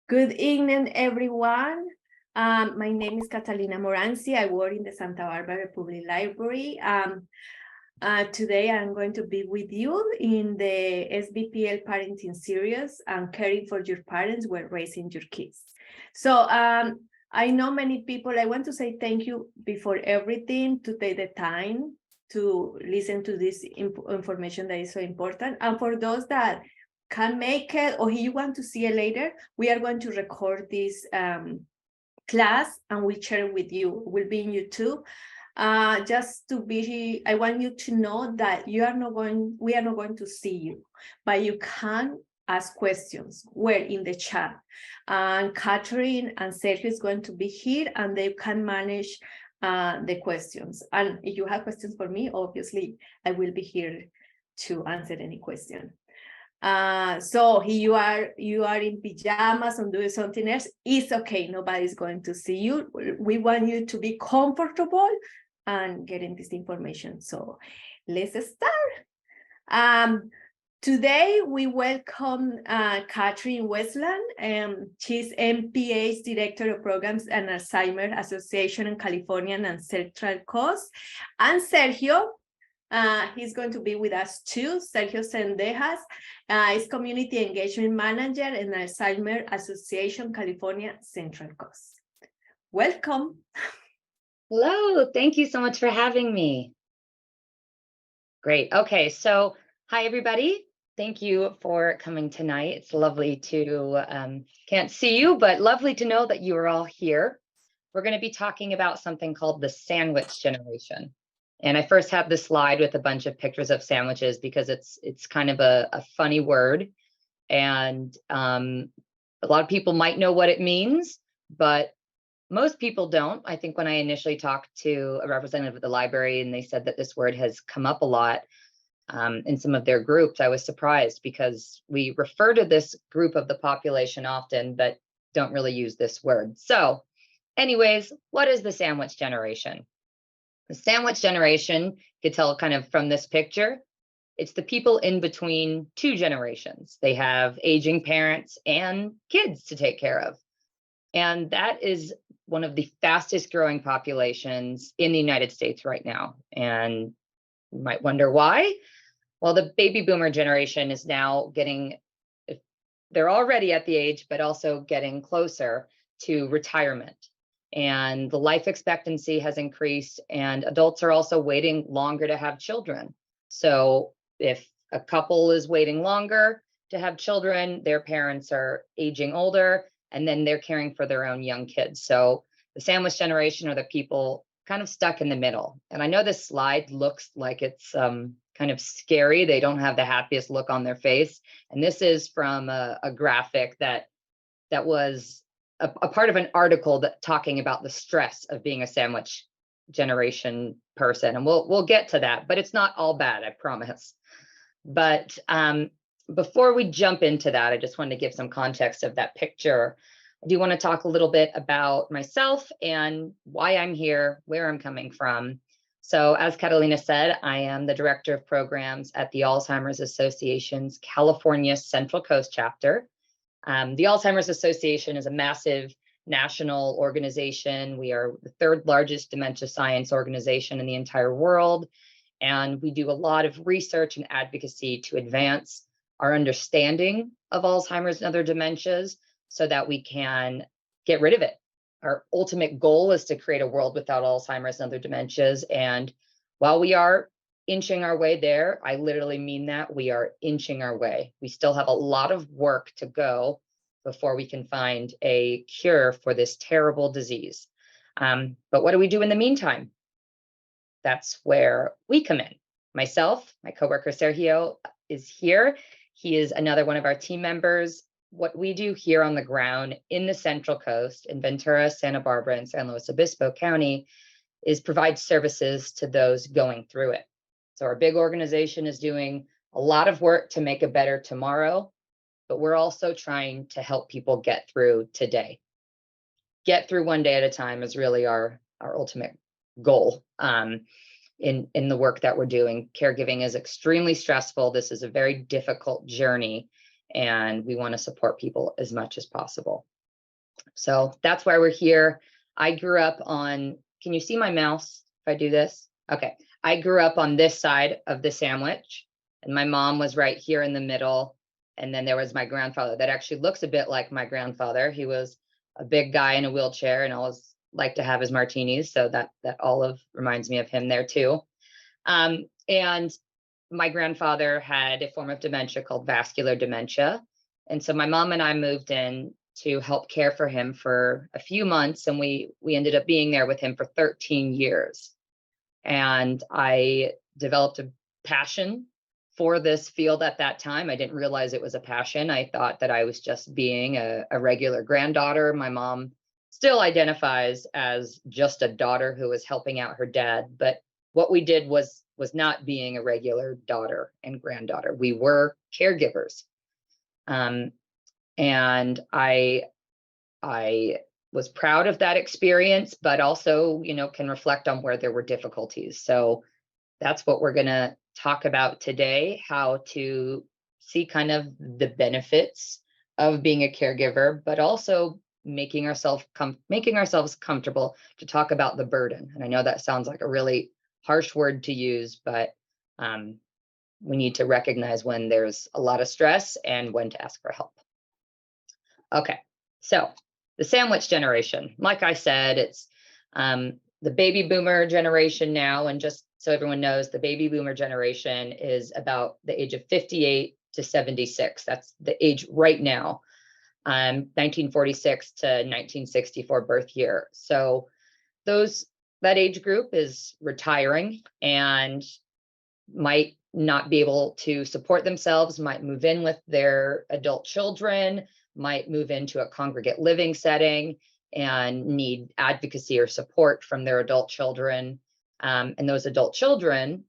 Good evening, everyone. My name is Catalina Moranzi. I work in the Santa Barbara Public Library. Today, I'm going to be with you in the SBPL parenting series, caring for your parents while raising your kids. So I know many people, I want to say thank you before everything to take the time to listen to this information that is so important. And for those that can't make it or you want to see it later, we are going to record this class and we share it with you. It will be in YouTube. I want you to know that we are not going to see you, but you can ask questions. We're in the chat. And Catherine and Sergio is going to be here and they can manage the questions. And if you have questions for me, obviously, I will be here to answer any question. So you are in pajamas and doing something else, it's okay. Nobody's going to see you. We want you to be comfortable and getting this information. So let's start. Today we welcome Catherine Westland. She's MPA's Director of Programs and Alzheimer's Association in California and Central Coast. And Sergio, he's going to be with us too. Sergio Sendejas is Community Engagement Manager in Alzheimer's Association, California Central Coast. Welcome. Hello, thank you so much for having me. Great. Okay, so hi, everybody. Thank you for coming tonight. It's lovely to, can't see you, but lovely to know that you are all here. We're going to be talking about something called the sandwich generation. And I first have this slide with a bunch of pictures of sandwiches because it's kind of a funny word. And a lot of people might know what it means, but most people don't. I think when I initially talked to a representative of the library and they said that this word has come up a lot in some of their groups, I was surprised because we refer to this group of the population often, but don't really use this word. So anyways, what is the sandwich generation? The sandwich generation, you could tell kind of from this picture, it's the people in between two generations. They have aging parents and kids to take care of. And that is one of the fastest growing populations in the United States right now. And you might wonder why. Well, the baby boomer generation is now they're already at the age, but also getting closer to retirement. And the life expectancy has increased and adults are also waiting longer to have children. So if a couple is waiting longer to have children, their parents are aging older, and then they're caring for their own young kids. So the sandwich generation are the people kind of stuck in the middle. And I know this slide looks like it's kind of scary. They don't have the happiest look on their face. And this is from a graphic that was a part of an article that talking about the stress of being a sandwich generation person. And we'll get to that, but it's not all bad, I promise. But before we jump into that, I just wanted to give some context of that picture. I do want to talk a little bit about myself and why I'm here, where I'm coming from. So as Catalina said, I am the Director of Programs at the Alzheimer's Association's California Central Coast chapter. The Alzheimer's Association is a massive national organization. We are the third largest dementia science organization in the entire world. And we do a lot of research and advocacy to advance our understanding of Alzheimer's and other dementias so that we can get rid of it. Our ultimate goal is to create a world without Alzheimer's and other dementias. And while we are inching our way there, I literally mean that, we are inching our way. We still have a lot of work to go before we can find a cure for this terrible disease. But what do we do in the meantime? That's where we come in. Myself, my coworker Sergio is here. He is another one of our team members. What we do here on the ground in the Central Coast, in Ventura, Santa Barbara, and San Luis Obispo County, is provide services to those going through it. So our big organization is doing a lot of work to make a better tomorrow, but we're also trying to help people get through today. Get through one day at a time is really our ultimate goal in the work that we're doing. Caregiving is extremely stressful. This is a very difficult journey, and we want to support people as much as possible. So that's why we're here. I grew up on, can you see my mouse if I do this? Okay. I grew up on this side of the sandwich, and my mom was right here in the middle. And then there was my grandfather that actually looks a bit like my grandfather. He was a big guy in a wheelchair and always liked to have his martinis. So that olive reminds me of him there too. And my grandfather had a form of dementia called vascular dementia. And so my mom and I moved in to help care for him for a few months. And we ended up being there with him for 13 years. And I developed a passion for this field at that time. I didn't realize it was a passion. I thought that I was just being a regular granddaughter. My mom still identifies as just a daughter who was helping out her dad. But what we did was not being a regular daughter and granddaughter. We were caregivers. And I was proud of that experience, but also, can reflect on where there were difficulties. So that's what we're going to talk about today, how to see kind of the benefits of being a caregiver, but also making ourselves comfortable to talk about the burden. And I know that sounds like a really harsh word to use, but we need to recognize when there's a lot of stress and when to ask for help. Okay, so the sandwich generation, like I said, it's the baby boomer generation now. And just so everyone knows, the baby boomer generation is about the age of 58 to 76. That's the age right now, 1946 to 1964 birth year. So that age group is retiring and might not be able to support themselves, might move in with their adult children, might move into a congregate living setting and need advocacy or support from their adult children. And those adult children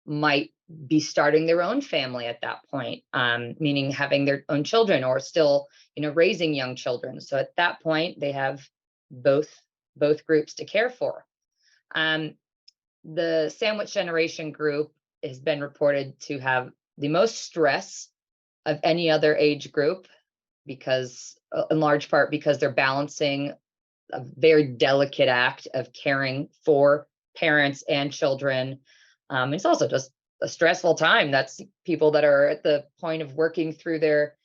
might be starting their own family at that point, meaning having their own children or still, raising young children. So at that point, they have both groups to care for. The sandwich generation group has been reported to have the most stress of any other age group, because in large part because they're balancing a very delicate act of caring for parents and children. It's also just a stressful time. That's people that are at the point of working through their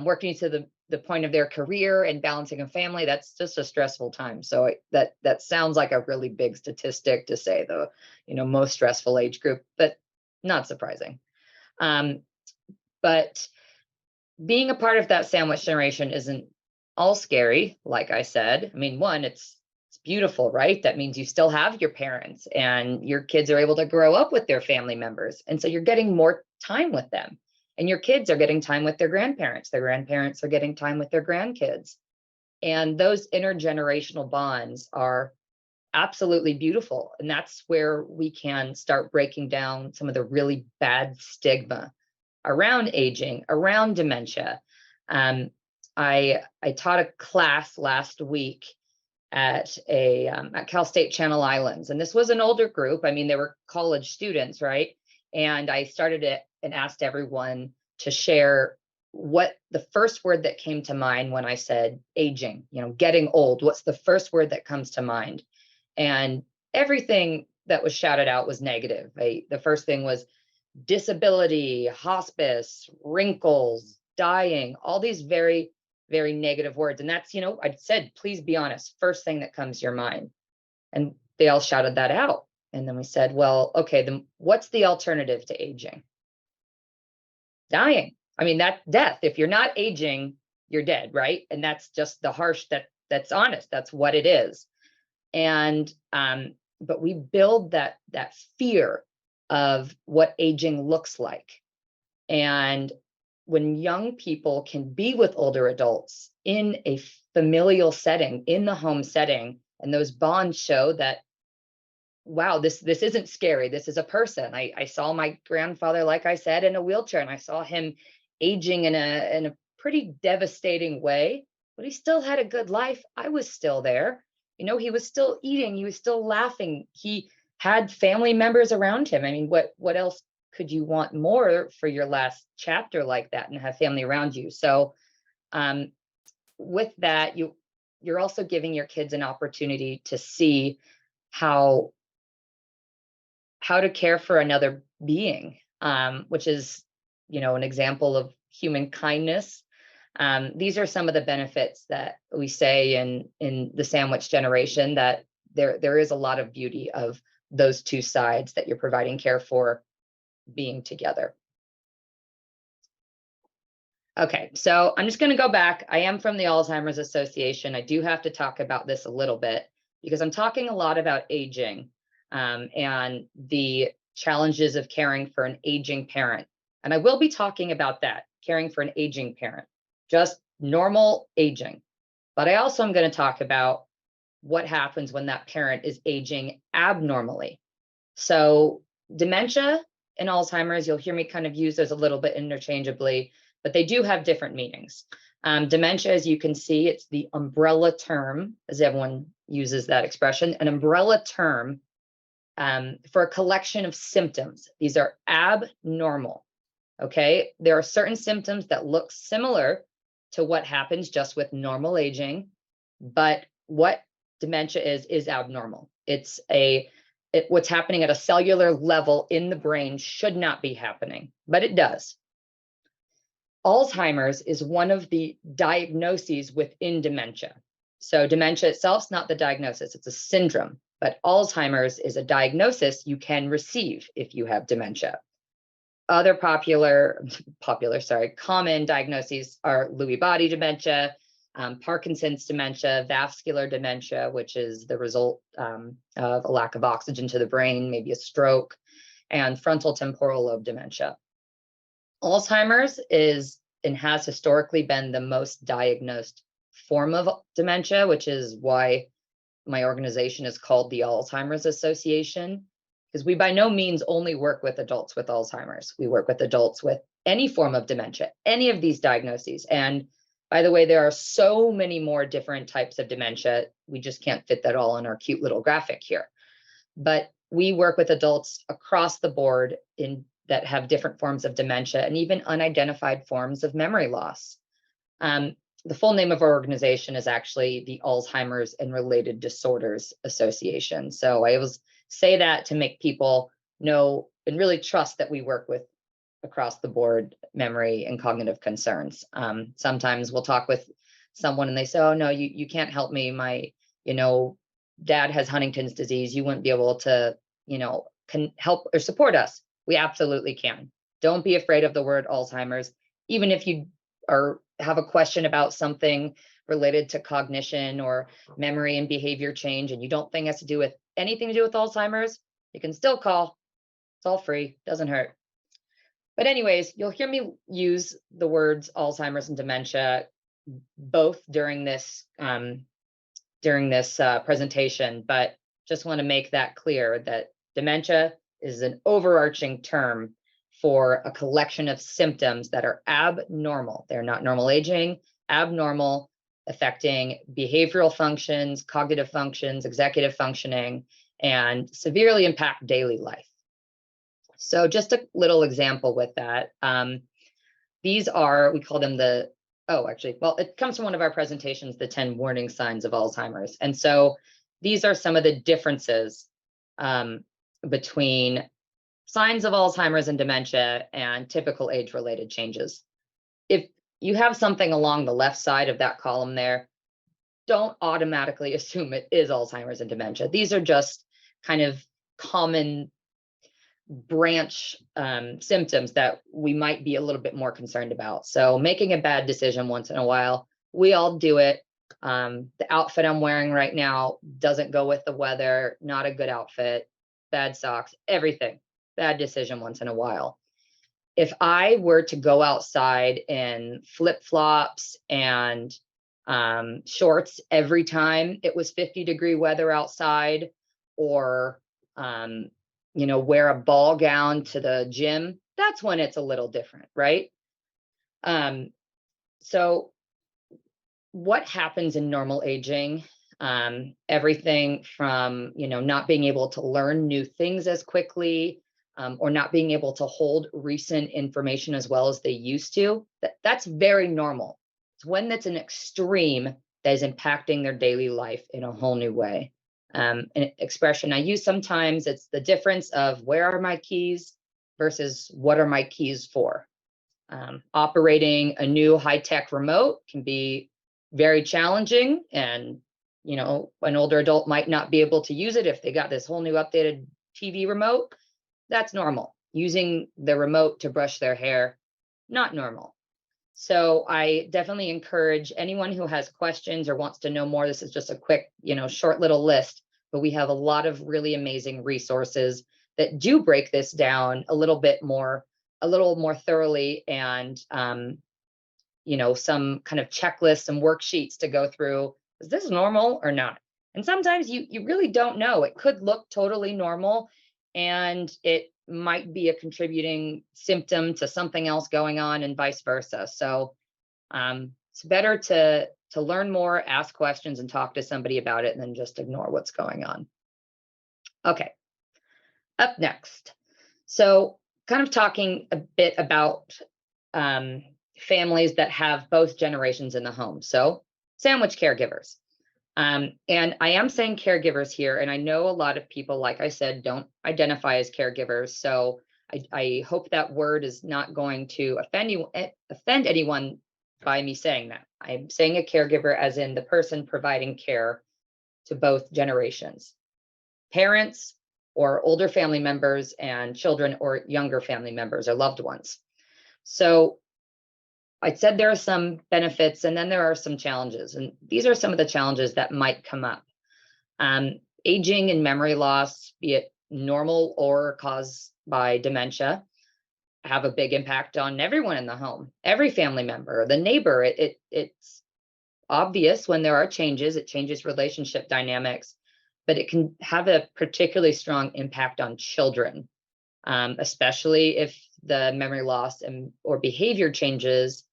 working to the point of their career and balancing a family. That's just a stressful time. So that sounds like a really big statistic to say the most stressful age group, but not surprising. But being a part of that sandwich generation isn't all scary, like I said. I mean, one, it's beautiful, right? That means you still have your parents and your kids are able to grow up with their family members. And so you're getting more time with them. And your kids are getting time with their grandparents. Their grandparents are getting time with their grandkids. And those intergenerational bonds are absolutely beautiful. And that's where we can start breaking down some of the really bad stigma around aging, around dementia. I taught a class last week at Cal State Channel Islands, and this was an older group. I mean, they were college students, right? And I started it and asked everyone to share what the first word that came to mind when I said aging, getting old. What's the first word that comes to mind? And everything that was shouted out was negative. The first thing was disability, hospice, wrinkles, dying, all these very, very negative words. And that's, I said, please be honest, first thing that comes to your mind. And they all shouted that out. And then we said, well, okay, then what's the alternative to aging? Dying. I mean, that's death. If you're not aging, you're dead, right? And that's just the harsh, that's honest. That's what it is. And, but we build that fear of what aging looks like. And when young people can be with older adults in a familial setting, in the home setting, and those bonds show that, wow, this isn't scary. This is a person. I saw my grandfather, like I said, in a wheelchair, and I saw him aging in a pretty devastating way, but he still had a good life. I was still there. He was still eating. He was still laughing. He had family members around him. I mean, what else could you want more for your last chapter like that, and have family around you? So with that, you're also giving your kids an opportunity to see how to care for another being, which is, an example of human kindness. These are some of the benefits that we say in the sandwich generation, that there is a lot of beauty of those two sides that you're providing care for being together. Okay, so I'm just going to go back. I am from the Alzheimer's Association. I do have to talk about this a little bit because I'm talking a lot about aging and the challenges of caring for an aging parent. And I will be talking about that, caring for an aging parent, just normal aging. But I also am going to talk about what happens when that parent is aging abnormally. So dementia and Alzheimer's, you'll hear me kind of use those a little bit interchangeably, but they do have different meanings. Dementia, as you can see, it's the umbrella term, as everyone uses that expression, an umbrella term for a collection of symptoms. These are abnormal, okay? There are certain symptoms that look similar to what happens just with normal aging, but what dementia is abnormal. It's what's happening at a cellular level in the brain should not be happening, but it does. Alzheimer's is one of the diagnoses within dementia. So dementia itself is not the diagnosis, it's a syndrome, but Alzheimer's is a diagnosis you can receive if you have dementia. Other common diagnoses are Lewy body dementia, Parkinson's dementia, vascular dementia, which is the result of a lack of oxygen to the brain, maybe a stroke, and frontal temporal lobe dementia. Alzheimer's is and has historically been the most diagnosed form of dementia, which is why my organization is called the Alzheimer's Association, because we by no means only work with adults with Alzheimer's. We work with adults with any form of dementia, any of these diagnoses. And by the way, there are so many more different types of dementia. We just can't fit that all in our cute little graphic here. But we work with adults across the board that have different forms of dementia and even unidentified forms of memory loss. The full name of our organization is actually the Alzheimer's and Related Disorders Association. So I always say that to make people know and really trust that we work with across the board memory and cognitive concerns. Sometimes we'll talk with someone and they say, oh no, you can't help me. My, dad has Huntington's disease. You wouldn't be able to, can help or support us. We absolutely can. Don't be afraid of the word Alzheimer's. Even if you have a question about something related to cognition or memory and behavior change, and you don't think it has to do with anything to do with Alzheimer's, you can still call. It's all free, doesn't hurt. But anyways, you'll hear me use the words Alzheimer's and dementia both during this presentation, but just want to make that clear that dementia is an overarching term for a collection of symptoms that are abnormal. They're not normal aging, abnormal, affecting behavioral functions, cognitive functions, executive functioning, and severely impact daily life. So just a little example with that. These are, we call them it comes from one of our presentations, the 10 warning signs of Alzheimer's. And so these are some of the differences between signs of Alzheimer's and dementia and typical age-related changes. If you have something along the left side of that column there, don't automatically assume it is Alzheimer's and dementia. These are just kind of common branch symptoms that we might be a little bit more concerned about. So making a bad decision once in a while, we all do it. The outfit I'm wearing right now doesn't go with the weather, not a good outfit, bad socks, everything. Bad decision once in a while. If I were to go outside in flip-flops and shorts every time it was 50-degree weather outside, or wear a ball gown to the gym, that's when it's a little different, right? So what happens in normal aging? Everything from, not being able to learn new things as quickly, or not being able to hold recent information as well as they used to. That's very normal. It's when that's an extreme that is impacting their daily life in a whole new way. An expression I use sometimes, it's the difference of where are my keys versus what are my keys for. Operating a new high-tech remote can be very challenging, and an older adult might not be able to use it if they got this whole new updated TV remote. That's normal. Using the remote to brush their hair, not normal. So I definitely encourage anyone who has questions or wants to know more. This is just a quick, short little list, but we have a lot of really amazing resources that do break this down a little more thoroughly, and some kind of checklists and worksheets to go through. Is this normal or not? And sometimes you really don't know. It could look totally normal, and it might be a contributing symptom to something else going on, and vice versa. So it's better to learn more, ask questions, and talk to somebody about it than just ignore what's going on. Okay, up next. So kind of talking a bit about families that have both generations in the home. So sandwich caregivers. And I am saying caregivers here, and I know a lot of people, like I said, don't identify as caregivers. So I hope that word is not going to offend anyone by me saying that. I'm saying a caregiver as in the person providing care to both generations, parents or older family members, and children or younger family members or loved ones. So I said there are some benefits, and then there are some challenges. And these are some of the challenges that might come up. Aging and memory loss, be it normal or caused by dementia, have a big impact on everyone in the home, every family member, the neighbor. It's obvious when there are changes. It changes relationship dynamics, but it can have a particularly strong impact on children, especially if the memory loss or behavior changes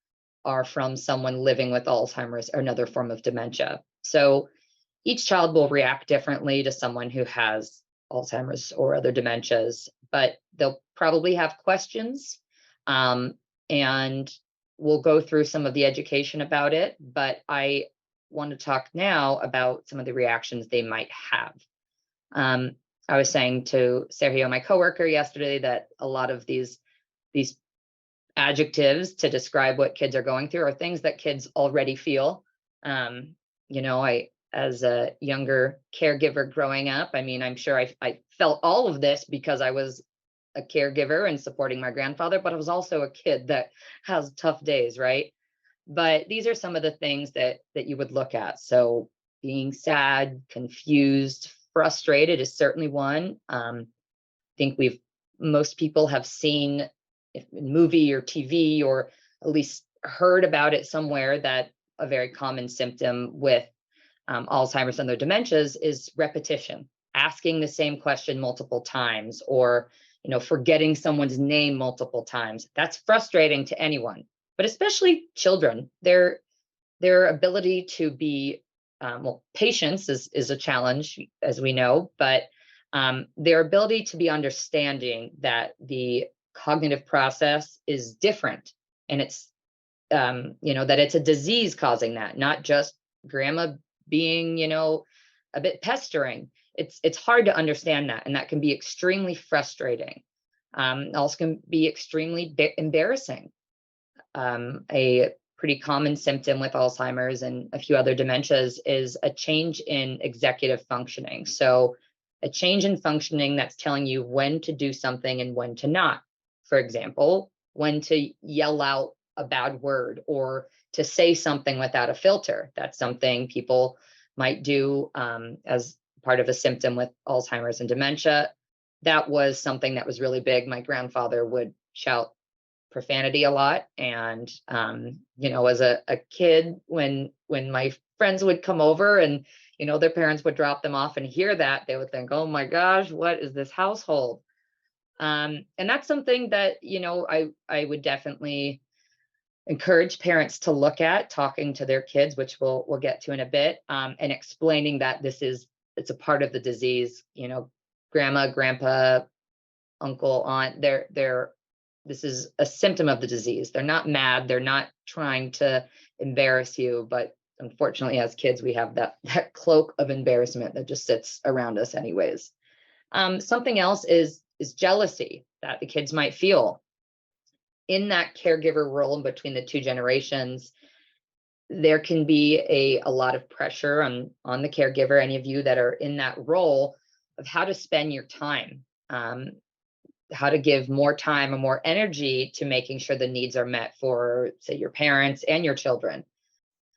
are from someone living with Alzheimer's or another form of dementia. So each child will react differently to someone who has Alzheimer's or other dementias, but they'll probably have questions, and we'll go through some of the education about it. But I want to talk now about some of the reactions they might have. I was saying to Sergio, my coworker, yesterday, that a lot of these adjectives to describe what kids are going through are things that kids already feel. I, as a younger caregiver growing up, I mean, I'm sure I felt all of this because I was a caregiver and supporting my grandfather, but I was also a kid that has tough days, right? But these are some of the things that you would look at. So being sad, confused, frustrated is certainly one. I think most people have seen in movie or TV, or at least heard about it somewhere, that a very common symptom with Alzheimer's and other dementias is repetition, asking the same question multiple times, or forgetting someone's name multiple times. That's frustrating to anyone, but especially children. Their ability to be patience is a challenge, as we know, but their ability to be understanding that the cognitive process is different, and it's that it's a disease causing that, not just grandma being a bit pestering. It's hard to understand that, and that can be extremely frustrating. Also can be extremely embarrassing. A pretty common symptom with Alzheimer's and a few other dementias is a change in executive functioning. So a change in functioning that's telling you when to do something and when to not. For example, when to yell out a bad word or to say something without a filter. That's something people might do as part of a symptom with Alzheimer's and dementia. That was something that was really big. My grandfather would shout profanity a lot. And, as a kid, when my friends would come over and, their parents would drop them off and hear that, they would think, oh my gosh, what is this household? And that's something that, I would definitely encourage parents to look at, talking to their kids, which we'll get to in a bit, and explaining that it's a part of the disease. Grandma, grandpa, uncle, aunt, this is a symptom of the disease. They're not mad. They're not trying to embarrass you, but unfortunately, as kids, we have that cloak of embarrassment that just sits around us anyways. Something else is jealousy that the kids might feel in that caregiver role in between the two generations. There can be a lot of pressure on the caregiver, any of you that are in that role, of how to spend your time, how to give more time and more energy to making sure the needs are met for, say, your parents and your children.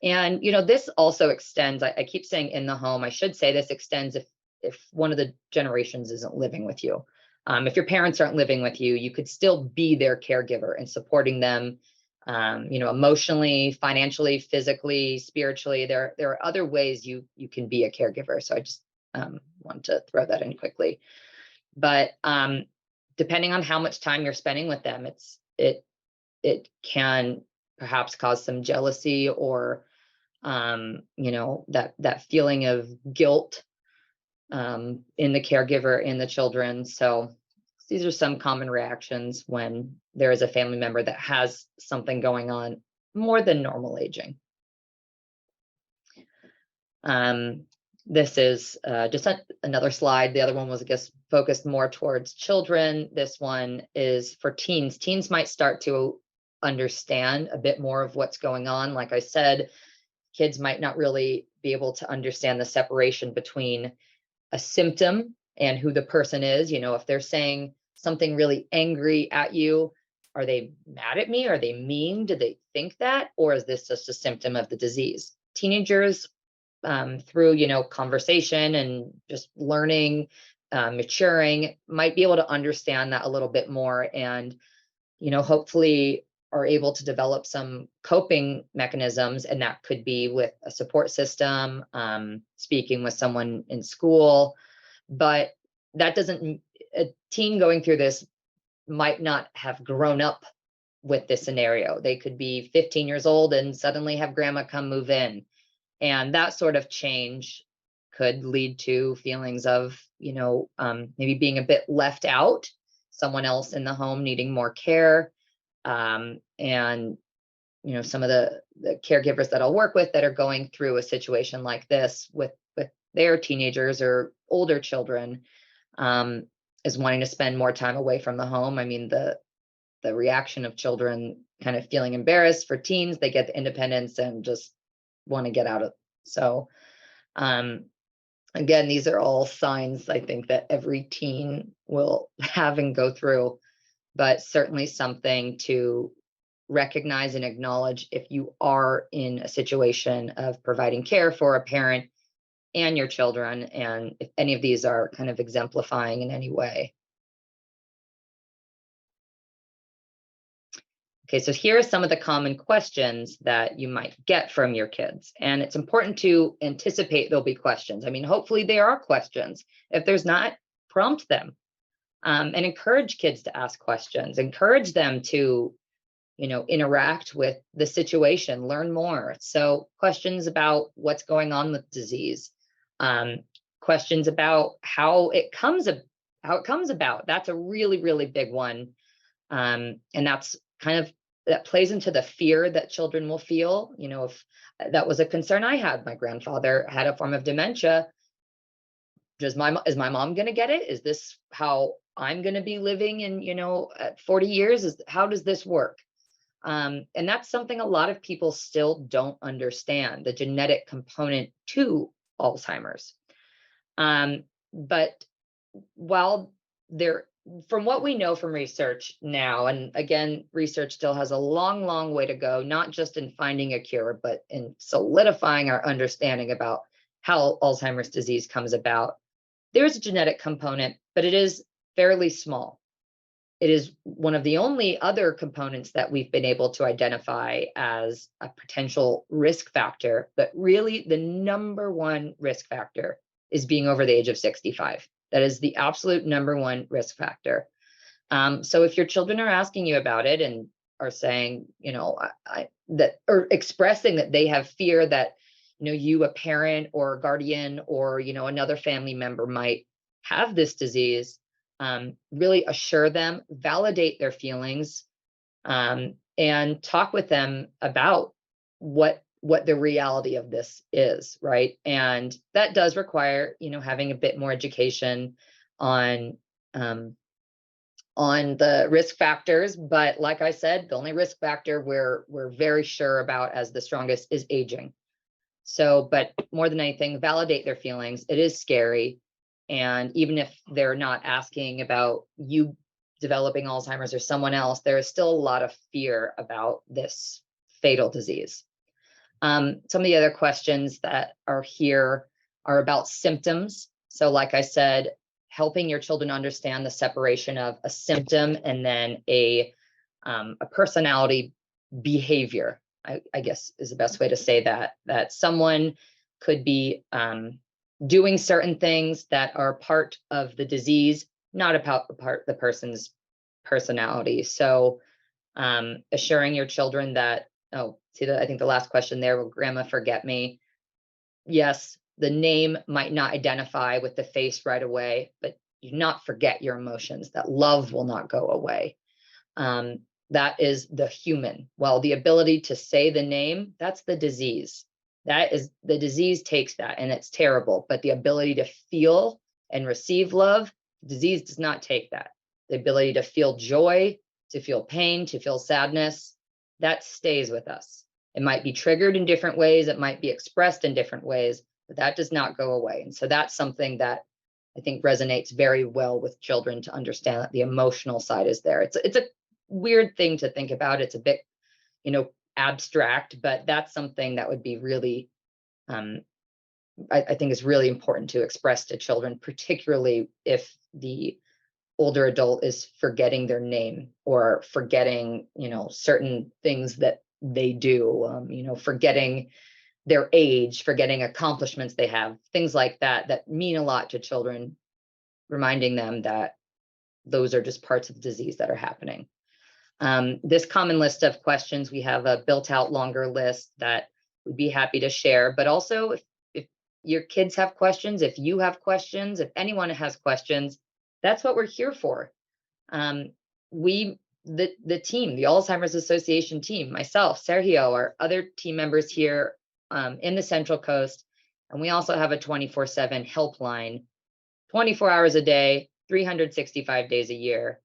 And, this also extends, I keep saying in the home, I should say this extends if one of the generations isn't living with you. If your parents aren't living with you, you could still be their caregiver and supporting them, emotionally, financially, physically, spiritually. There are other ways you can be a caregiver. So I just want to throw that in quickly. But depending on how much time you're spending with them, it can perhaps cause some jealousy or that feeling of guilt in the caregiver, in the children. So these are some common reactions when there is a family member that has something going on more than normal aging. This is just another slide. The other one was, I guess, focused more towards children. This one is for teens. Teens might start to understand a bit more of what's going on. Like I said, kids might not really be able to understand the separation between a symptom and who the person is. If they're saying something really angry at you, are they mad at me? Are they mean? Do they think that? Or is this just a symptom of the disease? Teenagers, through, conversation and just learning, maturing, might be able to understand that a little bit more and, hopefully are able to develop some coping mechanisms. And that could be with a support system, speaking with someone in school. But that doesn't, a teen going through this might not have grown up with this scenario. They could be 15 years old and suddenly have grandma come move in. And that sort of change could lead to feelings of, maybe being a bit left out, someone else in the home needing more care. And, some of the caregivers that I'll work with that are going through a situation like this with their teenagers or older children, is wanting to spend more time away from the home. I mean, the reaction of children kind of feeling embarrassed. For teens, they get the independence and just want to get out of. So, again, these are all signs I think that every teen will have and go through, but certainly something to recognize and acknowledge if you are in a situation of providing care for a parent and your children, and if any of these are kind of exemplifying in any way. Okay, so here are some of the common questions that you might get from your kids. And it's important to anticipate there'll be questions. I mean, hopefully there are questions. If there's not, prompt them, and encourage kids to ask questions. Encourage them to, interact with the situation, learn more. So questions about what's going on with disease, questions about how it comes about. That's a really, really big one. And that's that plays into the fear that children will feel. If that was a concern I had, my grandfather had a form of dementia. Is my mom going to get it? Is this how I'm going to be living in, at 40 years? How does this work? And that's something a lot of people still don't understand, the genetic component to Alzheimer's. But while from what we know from research now, and again, research still has a long, long way to go, not just in finding a cure, but in solidifying our understanding about how Alzheimer's disease comes about. There's a genetic component, but it is fairly small. It is one of the only other components that we've been able to identify as a potential risk factor, but really the number one risk factor is being over the age of 65. That is the absolute number one risk factor. So if your children are asking you about it and are saying, or expressing that they have fear that, you, a parent or a guardian or, another family member might have this disease, really assure them, validate their feelings, and talk with them about what what the reality of this is, right? And that does require, having a bit more education on the risk factors. But like I said, the only risk factor we're very sure about as the strongest is aging. So, but more than anything, validate their feelings. It is scary. And even if they're not asking about you developing Alzheimer's or someone else, there is still a lot of fear about this fatal disease. Some of the other questions that are here are about symptoms. So like I said, helping your children understand the separation of a symptom and then a personality behavior, I guess is the best way to say that someone could be doing certain things that are part of the disease, not about the person's personality. So assuring your children that, I think the last question there, will grandma forget me? Yes, the name might not identify with the face right away, but do not forget your emotions, that love will not go away. That is the human. Well, the ability to say the name, that's the disease. That is, the disease takes that and it's terrible, but the ability to feel and receive love, disease does not take that. The ability to feel joy, to feel pain, to feel sadness, that stays with us. It might be triggered in different ways. It might be expressed in different ways, but that does not go away. And so that's something that I think resonates very well with children, to understand that the emotional side is there. It's a weird thing to think about. It's a bit, abstract, but that's something that would be really, I think is really important to express to children, particularly if the older adult is forgetting their name or forgetting, certain things that they do, forgetting their age, forgetting accomplishments they have, things like that mean a lot to children, reminding them that those are just parts of the disease that are happening. This common list of questions, we have a built out longer list that we'd be happy to share, but also if your kids have questions, if you have questions, if anyone has questions, that's what we're here for. The team, the Alzheimer's Association team, myself, Sergio, our other team members here in the Central Coast, and we also have a 24/7 helpline, 24 hours a day, 365 days a year.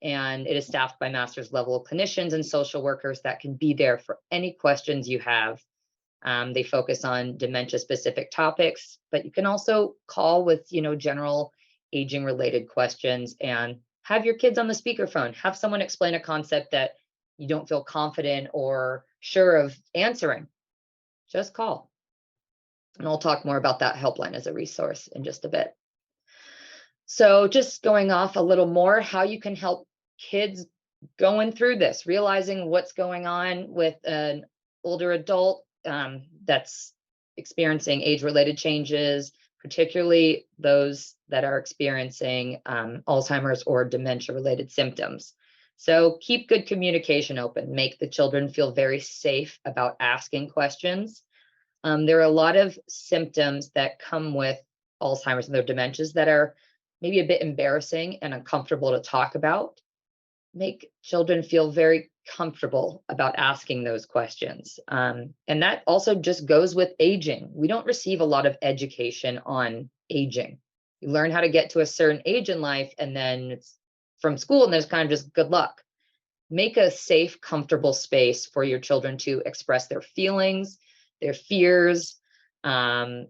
And it is staffed by master's level clinicians and social workers that can be there for any questions you have. They focus on dementia specific topics, but you can also call with, general aging related questions, and have your kids on the speakerphone, have someone explain a concept that you don't feel confident or sure of answering. Just call. And I'll talk more about that helpline as a resource in just a bit. So just going off a little more, how you can help kids going through this, realizing what's going on with an older adult that's experiencing age-related changes, particularly those that are experiencing Alzheimer's or dementia-related symptoms. So keep good communication open, make the children feel very safe about asking questions. There are a lot of symptoms that come with Alzheimer's and their dementias that are maybe a bit embarrassing and uncomfortable to talk about. Make children feel very comfortable about asking those questions. And that also just goes with aging. We don't receive a lot of education on aging. You learn how to get to a certain age in life, and then it's from school, and there's kind of just good luck. Make a safe, comfortable space for your children to express their feelings, their fears, the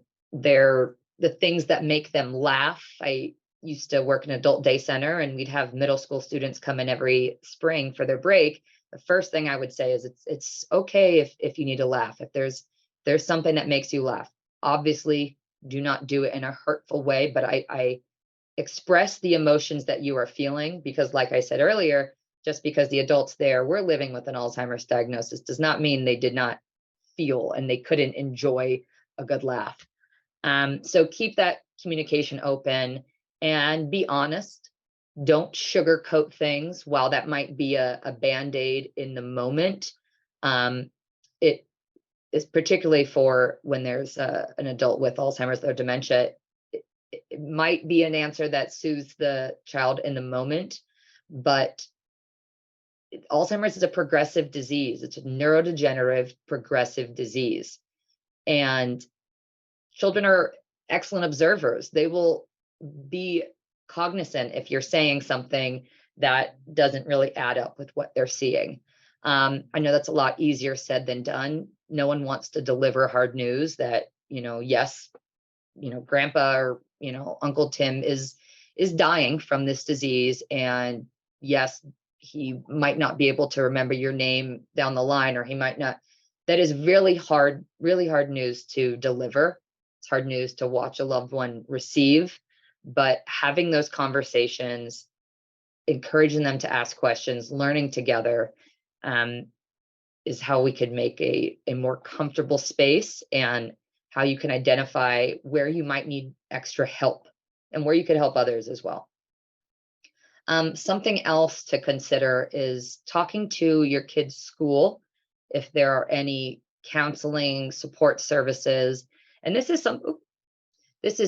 things that make them laugh. I used to work in an adult day center, and we'd have middle school students come in every spring for their break. The first thing I would say is it's okay if you need to laugh, if there's something that makes you laugh. Obviously, do not do it in a hurtful way, but I express the emotions that you are feeling, because like I said earlier, just because the adults there were living with an Alzheimer's diagnosis does not mean they did not feel and they couldn't enjoy a good laugh. So keep that communication open and be honest. Don't sugarcoat things. While that might be a Band-Aid in the moment, it is particularly for when there's an adult with Alzheimer's or dementia. It might be an answer that soothes the child in the moment, but Alzheimer's is a progressive disease. It's a neurodegenerative progressive disease. And children are excellent observers. They will be cognizant if you're saying something that doesn't really add up with what they're seeing. I know that's a lot easier said than done. No one wants to deliver hard news that, yes, grandpa or, Uncle Tim is dying from this disease. And yes, he might not be able to remember your name down the line, or he might not. That is really hard news to deliver. It's hard news to watch a loved one receive, but having those conversations, encouraging them to ask questions, learning together, is how we could make a more comfortable space, and how you can identify where you might need extra help and where you could help others as well. Something else to consider is talking to your kid's school if there are any counseling support services. And this is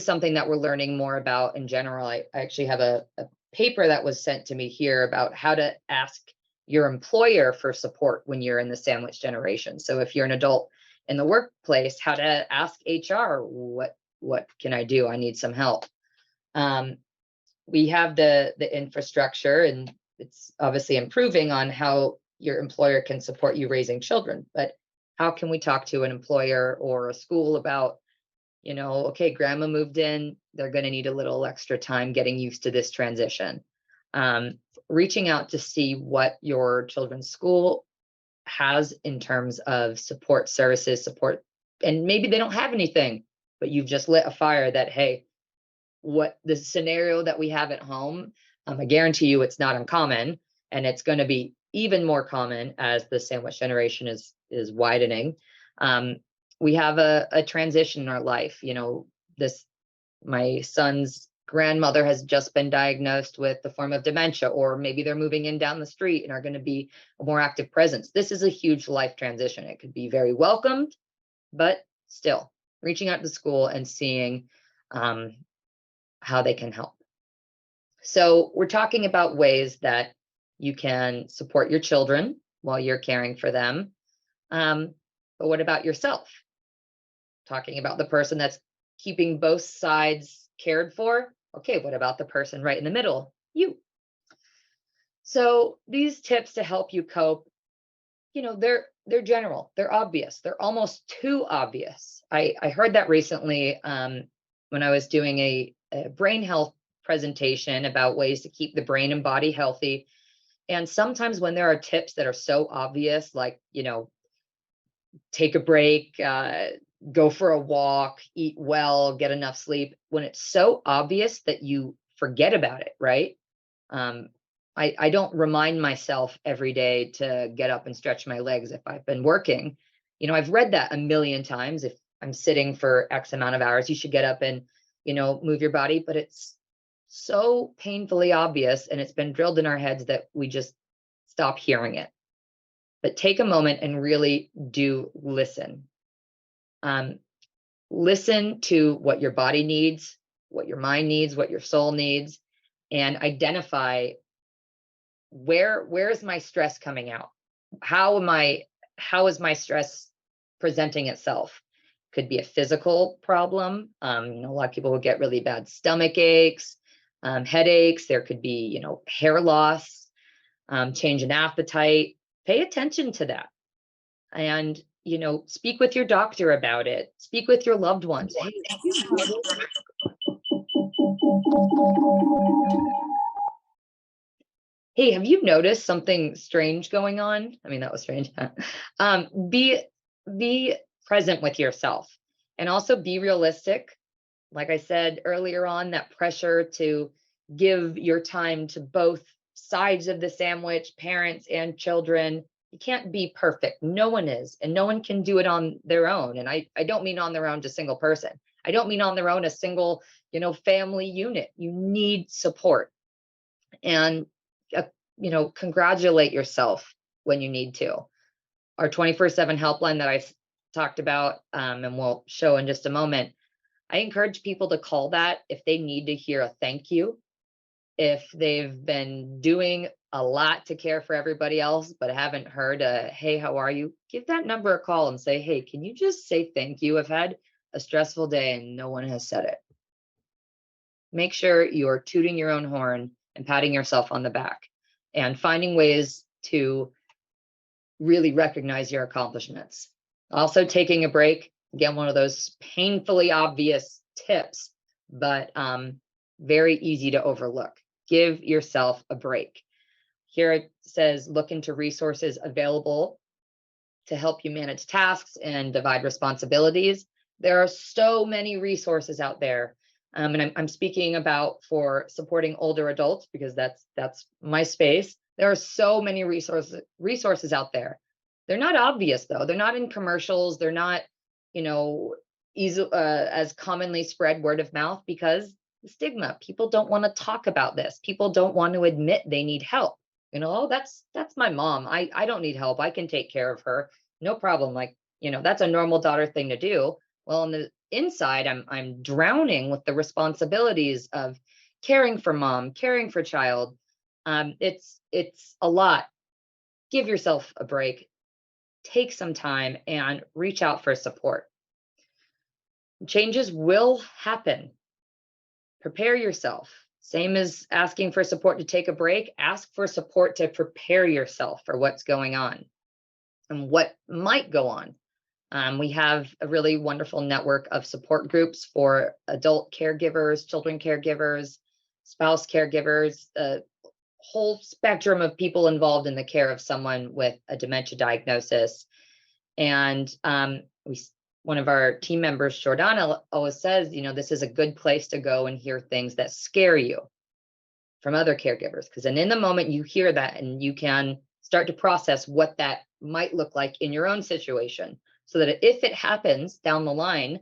something that we're learning more about in general. I actually have a paper that was sent to me here about how to ask your employer for support when you're in the sandwich generation. So if you're an adult in the workplace, how to ask HR, what can I do? I need some help. We have the infrastructure, and it's obviously improving on how your employer can support you raising children. But how can we talk to an employer or a school about, okay, grandma moved in, they're going to need a little extra time getting used to this transition. Reaching out to see what your children's school has in terms of support services, and maybe they don't have anything, but you've just lit a fire that, hey, what the scenario that we have at home, I guarantee you it's not uncommon, and it's going to be even more common as the sandwich generation is widening. We have a transition in our life. My son's grandmother has just been diagnosed with the form of dementia, or maybe they're moving in down the street and are going to be a more active presence. This is a huge life transition. It could be very welcomed, but still reaching out to school and seeing how they can help. So we're talking about ways that you can support your children while you're caring for them. But what about yourself? Talking about the person that's keeping both sides cared for. Okay, what about the person right in the middle? You. So these tips to help you cope, they're general, they're obvious, they're almost too obvious. I heard that recently when I was doing a brain health presentation about ways to keep the brain and body healthy. And sometimes when there are tips that are so obvious, like, take a break, go for a walk, eat well, get enough sleep, when it's so obvious that you forget about it, right? I don't remind myself every day to get up and stretch my legs if I've been working. I've read that a million times. If I'm sitting for X amount of hours, you should get up and, move your body. But it's so painfully obvious, and it's been drilled in our heads that we just stop hearing it. But take a moment and really do listen. Listen to what your body needs, what your mind needs, what your soul needs, and identify where is my stress coming out? How is my stress presenting itself? Could be a physical problem. A lot of people will get really bad stomach aches, headaches. There could be, hair loss, change in appetite. Pay attention to that. And, speak with your doctor about it. Speak with your loved ones. Hey, have you noticed something strange going on? I mean, that was strange. Be present with yourself, and also be realistic. Like I said earlier on, that pressure to give your time to both sides of the sandwich, parents and children. You can't be perfect. No one is, and no one can do it on their own. And I don't mean on their own, just single person. I don't mean on their own, a single, family unit. You need support. And congratulate yourself when you need to. Our 24/7 helpline that I talked about, and we'll show in just a moment, I encourage people to call that if they need to hear a thank you, if they've been doing a lot to care for everybody else, but haven't heard a, hey, how are you? Give that number a call and say, hey, can you just say thank you? I've had a stressful day and no one has said it. Make sure you're tooting your own horn and patting yourself on the back and finding ways to really recognize your accomplishments. Also, taking a break, again, one of those painfully obvious tips, but very easy to overlook. Give yourself a break. Here it says, look into resources available to help you manage tasks and divide responsibilities. There are so many resources out there. And I'm speaking about for supporting older adults because that's my space. There are so many resources out there. They're not obvious though. They're not in commercials. They're not, as commonly spread word of mouth because the stigma. People don't want to talk about this. People don't want to admit they need help. Oh, that's my mom. I don't need help. I can take care of her. No problem. Like, that's a normal daughter thing to do. Well, on the inside, I'm drowning with the responsibilities of caring for mom, caring for child. It's a lot. Give yourself a break. Take some time and reach out for support. Changes will happen. Prepare yourself. Same as asking for support to take a break, ask for support to prepare yourself for what's going on and what might go on. We have a really wonderful network of support groups for adult caregivers, children caregivers, spouse caregivers, a whole spectrum of people involved in the care of someone with a dementia diagnosis. And one of our team members, Jordana, always says, this is a good place to go and hear things that scare you from other caregivers. Because then in the moment you hear that and you can start to process what that might look like in your own situation. So that if it happens down the line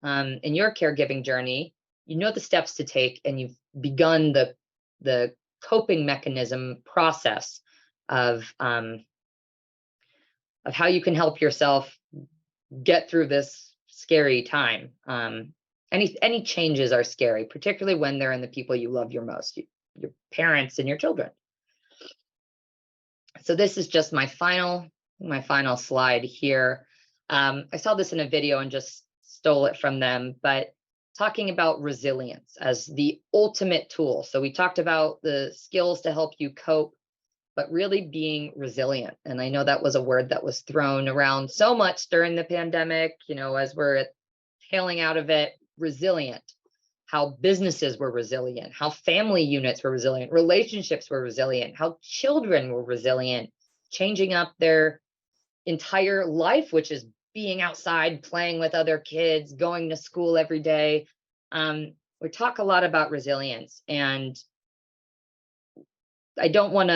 in your caregiving journey, you know the steps to take and you've begun the coping mechanism process of how you can help yourself get through this scary time. Any changes are scary, particularly when they're in the people you love your most, your parents and your children. So this is just my final slide here. I saw this in a video and just stole it from them, but talking about resilience as the ultimate tool. So we talked about the skills to help you cope, but really being resilient. And I know that was a word that was thrown around so much during the pandemic, as we're tailing out of it, resilient, how businesses were resilient, how family units were resilient, relationships were resilient, how children were resilient, changing up their entire life, which is being outside, playing with other kids, going to school every day. We talk a lot about resilience, and I don't want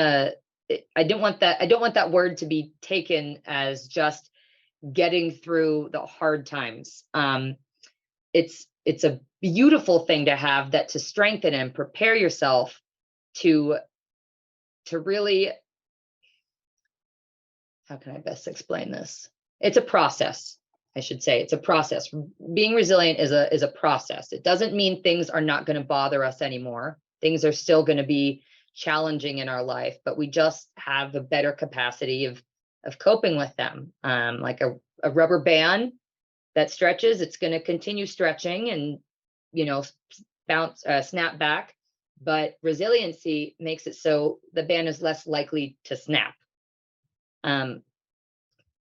that word to be taken as just getting through the hard times. It's a beautiful thing to have, that to strengthen and prepare yourself to really, how can I best explain this? It's a process, I should say. It's a process. Being resilient is a process. It doesn't mean things are not going to bother us anymore. Things are still going to be challenging in our life, but we just have a better capacity of coping with them. Like a rubber band that stretches, it's going to continue stretching and snap back. But resiliency makes it so the band is less likely to snap.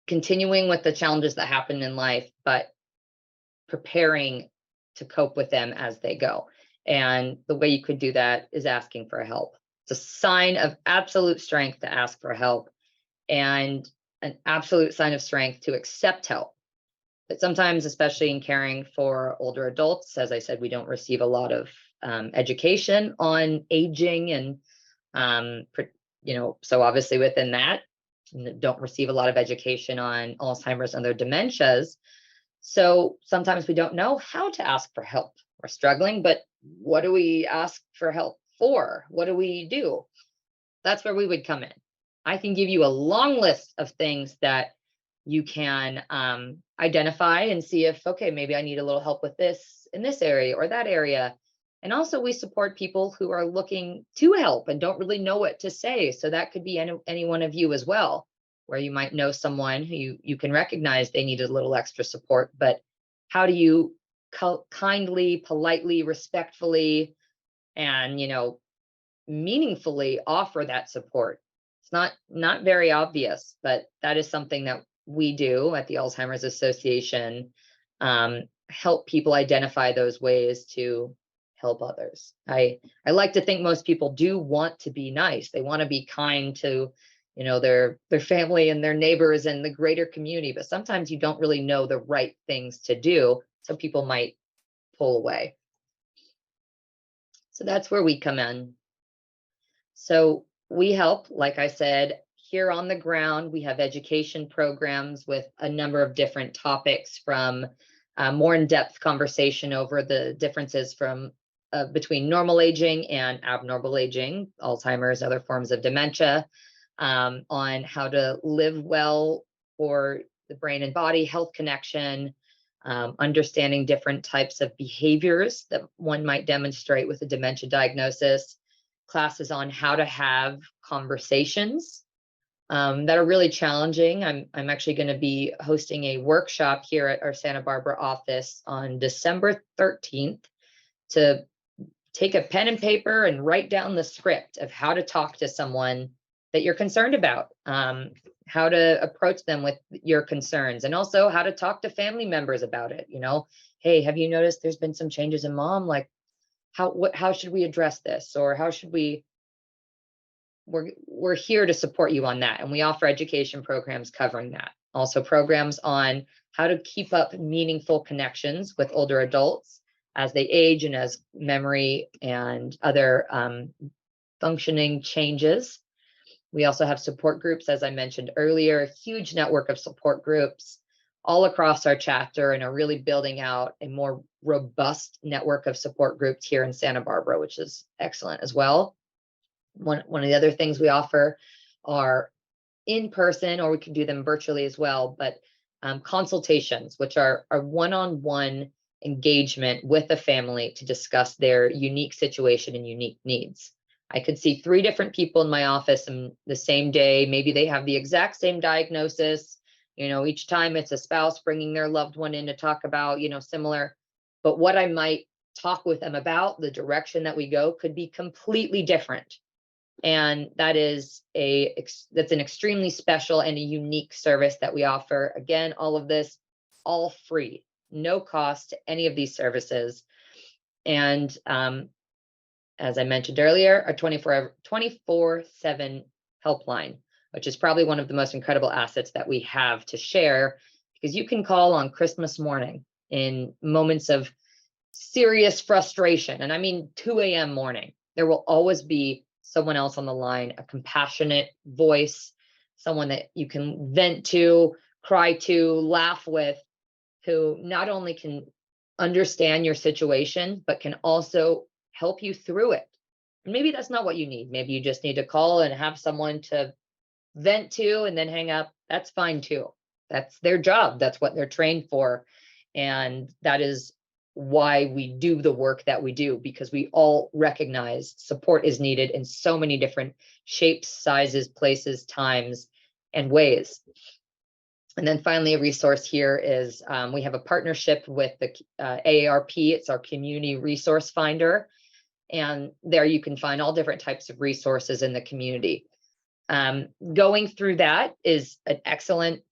Continuing with the challenges that happen in life, but preparing to cope with them as they go. And the way you could do that is asking for help. It's a sign of absolute strength to ask for help, and an absolute sign of strength to accept help. But sometimes, especially in caring for older adults, as I said, we don't receive a lot of education on aging, and so obviously within that, don't receive a lot of education on Alzheimer's and other dementias. So sometimes we don't know how to ask for help. We're struggling, but what do we ask for help for? What do we do? That's where we would come in. I can give you a long list of things that you can identify and see if, okay, maybe I need a little help with this in this area or that area. And also we support people who are looking to help and don't really know what to say. So that could be any one of you as well, where you might know someone who you can recognize they need a little extra support, but how do you kindly, politely, respectfully, and meaningfully offer that support? It's not very obvious, but that is something that we do at the Alzheimer's Association, help people identify those ways to help others. I like to think most people do want to be nice. They want to be kind to their family and their neighbors and the greater community, but sometimes you don't really know the right things to do, so people might pull away. So that's where we come in. So we help, like I said, here on the ground. We have education programs with a number of different topics, from more in-depth conversation over the differences between normal aging and abnormal aging, Alzheimer's, other forms of dementia, on how to live well for the brain and body, health connection, understanding different types of behaviors that one might demonstrate with a dementia diagnosis, classes on how to have conversations that are really challenging. I'm actually going to be hosting a workshop here at our Santa Barbara office on December 13th to take a pen and paper and write down the script of how to talk to someone that you're concerned about, how to approach them with your concerns, and also how to talk to family members about it. Hey, have you noticed there's been some changes in mom? Like, how should we address this? Or how should we're here to support you on that. And we offer education programs covering that. Also programs on how to keep up meaningful connections with older adults as they age and as memory and other functioning changes. We also have support groups, as I mentioned earlier, a huge network of support groups all across our chapter, and are really building out a more robust network of support groups here in Santa Barbara, which is excellent as well. One of the other things we offer are in person, or we can do them virtually as well, but consultations, which are one-on-one engagement with a family to discuss their unique situation and unique needs. I could see 3 different people in my office in the same day. Maybe they have the exact same diagnosis. Each time it's a spouse bringing their loved one in to talk about, similar, but what I might talk with them about, the direction that we go, could be completely different. And that's an extremely special and a unique service that we offer. Again, all of this, all free, no cost to any of these services. And as I mentioned earlier, our 24/7 helpline, which is probably one of the most incredible assets that we have to share, because you can call on Christmas morning in moments of serious frustration. And I mean 2 a.m. morning. There will always be someone else on the line, a compassionate voice, someone that you can vent to, cry to, laugh with, who not only can understand your situation, but can also help you through it. And maybe that's not what you need. Maybe you just need to call and have someone to vent to and then hang up. That's fine too. That's their job. That's what they're trained for. And that is why we do the work that we do, because we all recognize support is needed in so many different shapes, sizes, places, times, and ways. And then finally, a resource here is we have a partnership with the AARP. It's our community resource finder. And there you can find all different types of resources in the community. Going through that is an excellent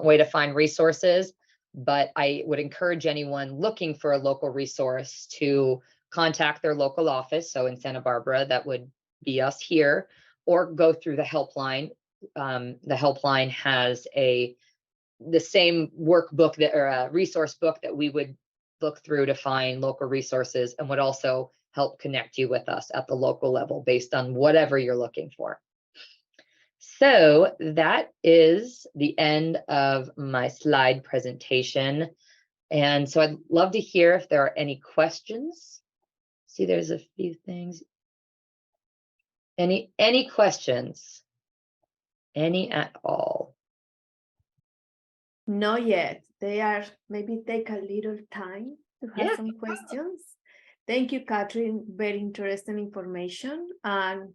way to find resources. But I would encourage anyone looking for a local resource to contact their local office. So in Santa Barbara, that would be us here, or go through the helpline. The helpline has the same workbook or a resource book that we would look through to find local resources, and would also help connect you with us at the local level based on whatever you're looking for. So that is the end of my slide presentation. And so I'd love to hear if there are any questions. See, there's a few things. Any questions? Any at all? Not yet. They are, maybe take a little time to have some questions. Thank you, Catherine. Very interesting information. And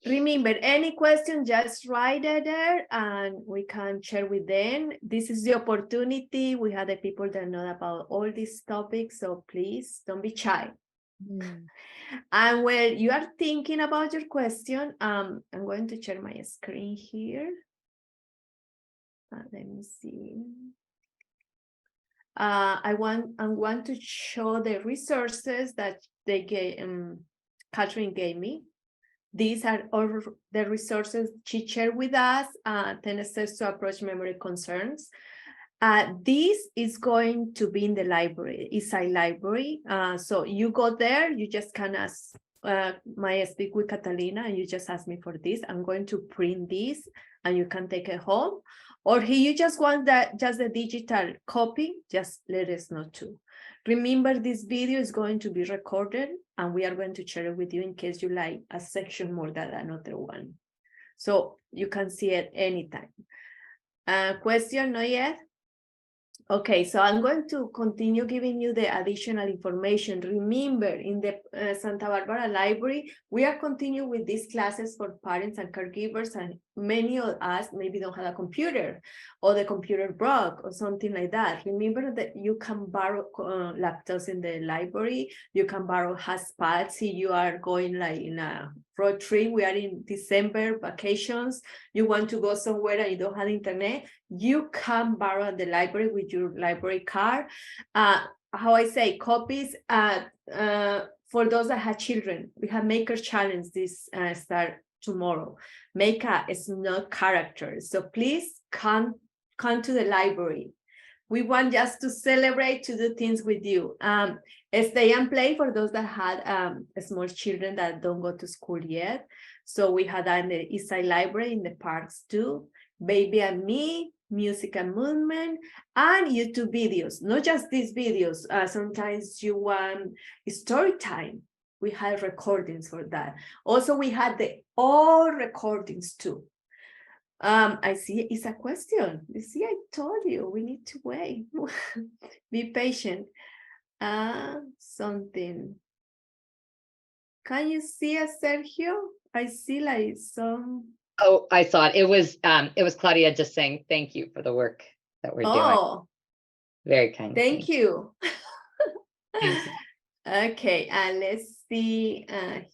remember, any question, just write it there and we can share with them. This is the opportunity. We have the people that know about all these topics, so please don't be shy. And while you are thinking about your question, I'm going to share my screen here. Let me see. I want to show the resources that they gave, Catherine gave me. These are all the resources she shared with us, 10 steps to approach memory concerns. This is going to be in the library, Eastside Library. So you go there, you just can ask my Speak with Catalina, and you just ask me for this. I'm going to print this and you can take it home. Or if you just want that, just the digital copy, just let us know too. Remember, this video is going to be recorded and we are going to share it with you in case you like a section more than another one. So you can see it anytime. Question, not yet? Okay, so I'm going to continue giving you the additional information. Remember, in the Santa Barbara Library, we are continuing with these classes for parents and caregivers, and many of us maybe don't have a computer or the computer broke or something like that. Remember that you can borrow laptops in the library. You can borrow hotspots if you are going like in a road trip. We are in December vacations. You want to go somewhere and you don't have internet. You can borrow at the library with your library card. How I say, copies for those that have children. We have Maker Challenge this start tomorrow. Make a small character. So please come to the library. We want just to celebrate, to do things with you. Stay and play for those that had small children that don't go to school yet. So we had that in the Eastside Library in the parks too. Baby and Me, Music and Movement, and YouTube videos. Not just these videos. Sometimes you want story time. We had recordings for that. Also, we had the all recordings too. I see it's a question. You see, I told you we need to wait. Be patient. Something. Can you see us, Sergio? I see like some. Oh, I saw it. It was Claudia just saying thank you for the work that we're doing. Very kind. Thank you. Thank you. Okay, and let's see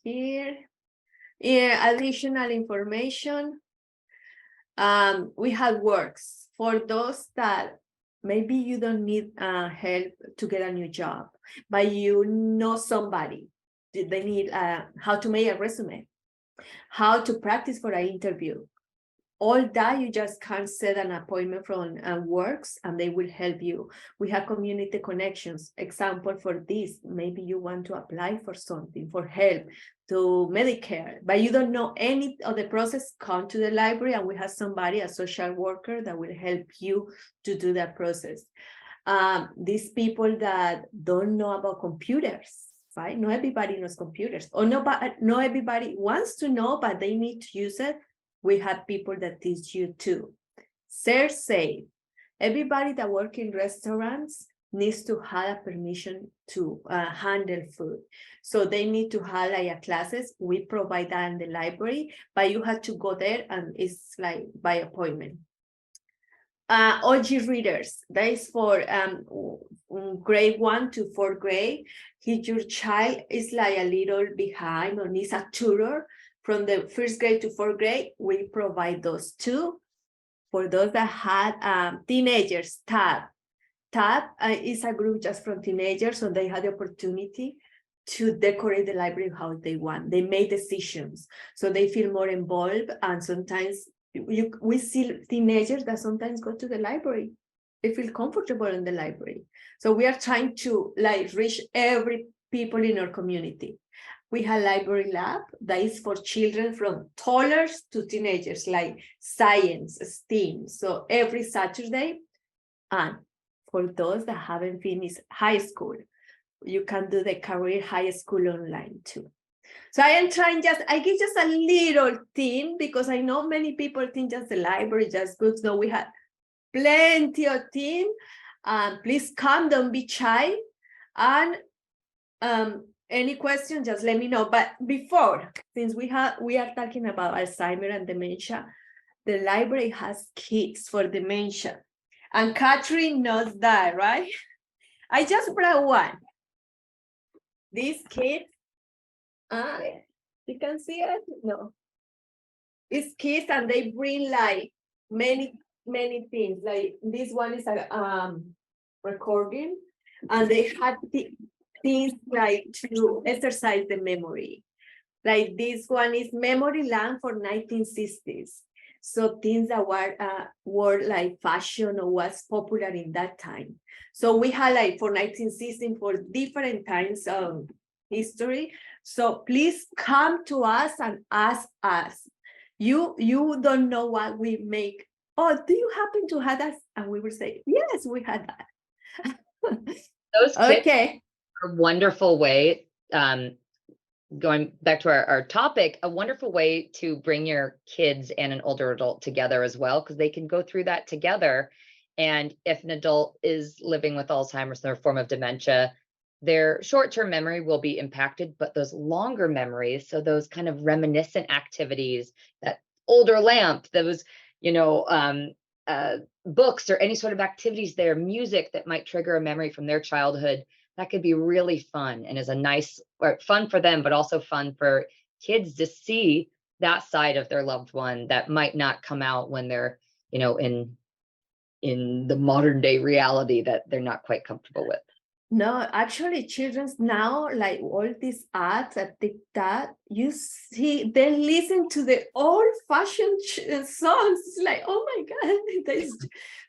here. Yeah, additional information. We have works for those that maybe you don't need help to get a new job, but you know somebody. They need how to make a resume, how to practice for an interview. All that, you just can't set an appointment from Works and they will help you. We have community connections. Example for this, maybe you want to apply for something, for help to Medicare, but you don't know any of the process. Come to the library and we have somebody, a social worker, that will help you to do that process. These people that don't know about computers, right? Not everybody knows computers, or not everybody wants to know, but they need to use it. We have people that teach you too. Safe. Everybody that works in restaurants needs to have a permission to handle food. So they need to have like classes. We provide that in the library, but you have to go there and it's like by appointment. OG readers, that is for grade 1 to 4th grade. If your child is like a little behind or needs a tutor from the 1st grade to 4th grade, we provide those too. For those that had teenagers, TAB is a group just from teenagers, so they had the opportunity to decorate the library how they want. They make decisions, so they feel more involved. And sometimes we see teenagers that sometimes go to the library. They feel comfortable in the library. So we are trying to like reach every people in our community. We have library lab that is for children from toddlers to teenagers, like science, STEAM. So every Saturday, and for those that haven't finished high school, you can do the career high school online too. So I am trying I give just a little thing because I know many people think just the library, just good. So we have plenty of team. Please come, don't be shy. And Any question, just let me know. But before, since we are talking about Alzheimer and dementia, the library has kits for dementia. And Catherine knows that, right? I just brought one. This kit, you can see it? No. It's kids and they bring like many things. Like this one is a recording, and they had things like to exercise the memory. Like this one is memory land for 1960s. So things that were like fashion or was popular in that time. So we had like for 1916 for different times of history. So please come to us and ask us. You don't know what we make. Oh, do you happen to have that? And we will say, yes, we had that. Those kits Okay. are a wonderful way, going back to our topic, a wonderful way to bring your kids and an older adult together as well, because they can go through that together. And if an adult is living with Alzheimer's or a form of dementia, their short-term memory will be impacted, but those longer memories, so those kind of reminiscent activities, that older lamp, those, books or any sort of activities there, music that might trigger a memory from their childhood, that could be really fun and is a nice, or fun for them, but also fun for kids to see that side of their loved one that might not come out when they're, in the modern day reality that they're not quite comfortable with. No, actually, children's now, like all these ads at TikTok, you see, they listen to the old-fashioned songs. It's like, oh my God.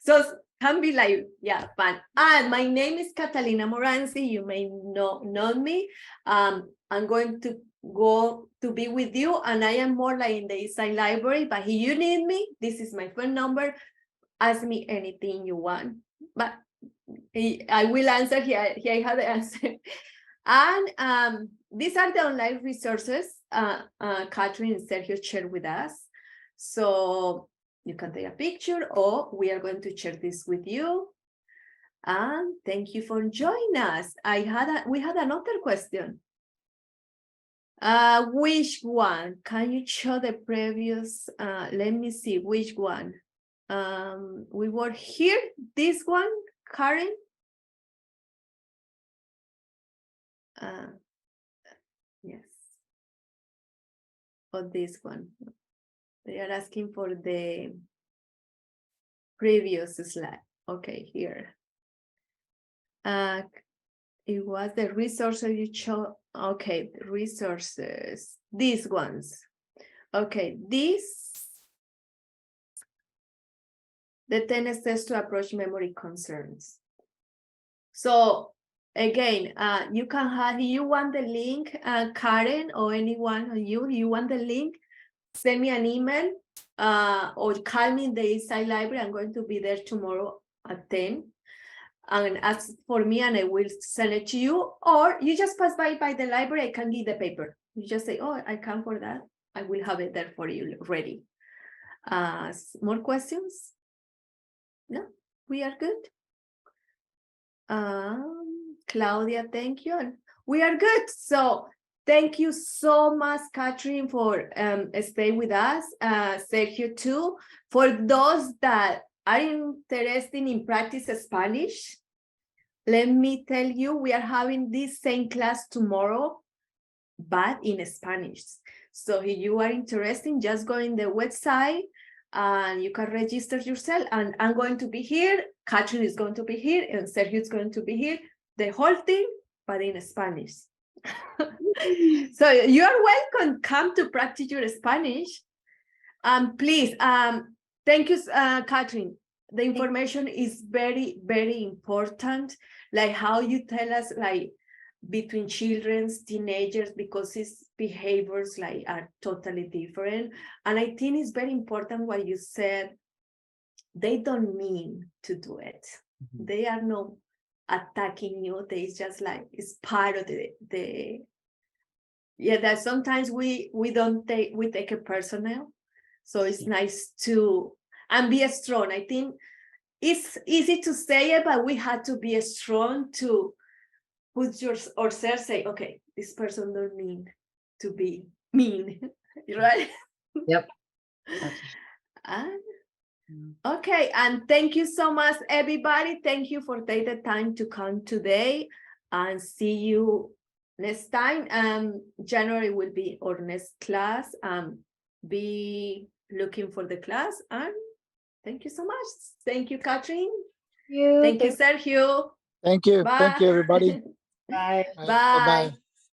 So can be like, yeah, fun. And my name is Catalina Moranzi. You may know me. I'm going to go to be with you, and I am more like in the Eastside Library, but if you need me, this is my phone number. Ask me anything you want. But I will answer here. Here I have the answer. And these are the online resources Catherine and Sergio shared with us. So you can take a picture, or we are going to share this with you. And thank you for joining us. We had another question. Which one? Can you show the previous? Let me see which one. We were here. This one. Karen? Yes. Or this one. They are asking for the previous slide. Okay, here. It was the resources you show. Okay, the resources. These ones. Okay, the 10 steps to approach memory concerns. So again, you can have, you want the link, Karen, or anyone of you want the link, send me an email or call me in the Eastside Library. I'm going to be there tomorrow at 10. And ask for me and I will send it to you. Or you just pass by the library, I can give the paper. You just say, oh, I come for that. I will have it there for you ready. More questions? No, we are good. Claudia, thank you. We are good. So thank you so much, Catherine, for staying with us. Sergio too. For those that are interested in practice Spanish, let me tell you, we are having this same class tomorrow, but in Spanish. So if you are interested, just go in the website and you can register yourself. And I'm going to be here, Catherine is going to be here, and Sergio is going to be here, the whole thing, but in Spanish. So you are welcome, come to practice your Spanish. Please, thank you, Catherine. The information is very, very important, like how you tell us, like between children's, teenagers, because his behaviors like are totally different. And I think it's very important what you said. They don't mean to do it. Mm-hmm. They are not attacking you. They just like, it's part of the yeah, that sometimes we take it personal. So it's nice to, and be strong. I think it's easy to say it, but we had to be strong to put yourself, say, okay, this person don't mean to be mean, right? Yep. And okay, and thank you so much, everybody. Thank you for taking the time to come today, and see you next time. January will be our next class. Be looking for the class, and thank you so much. Thank you, Catherine. Thank you, Sergio. Thank you. Bye. Thank you, everybody. Bye. Bye. Bye-bye.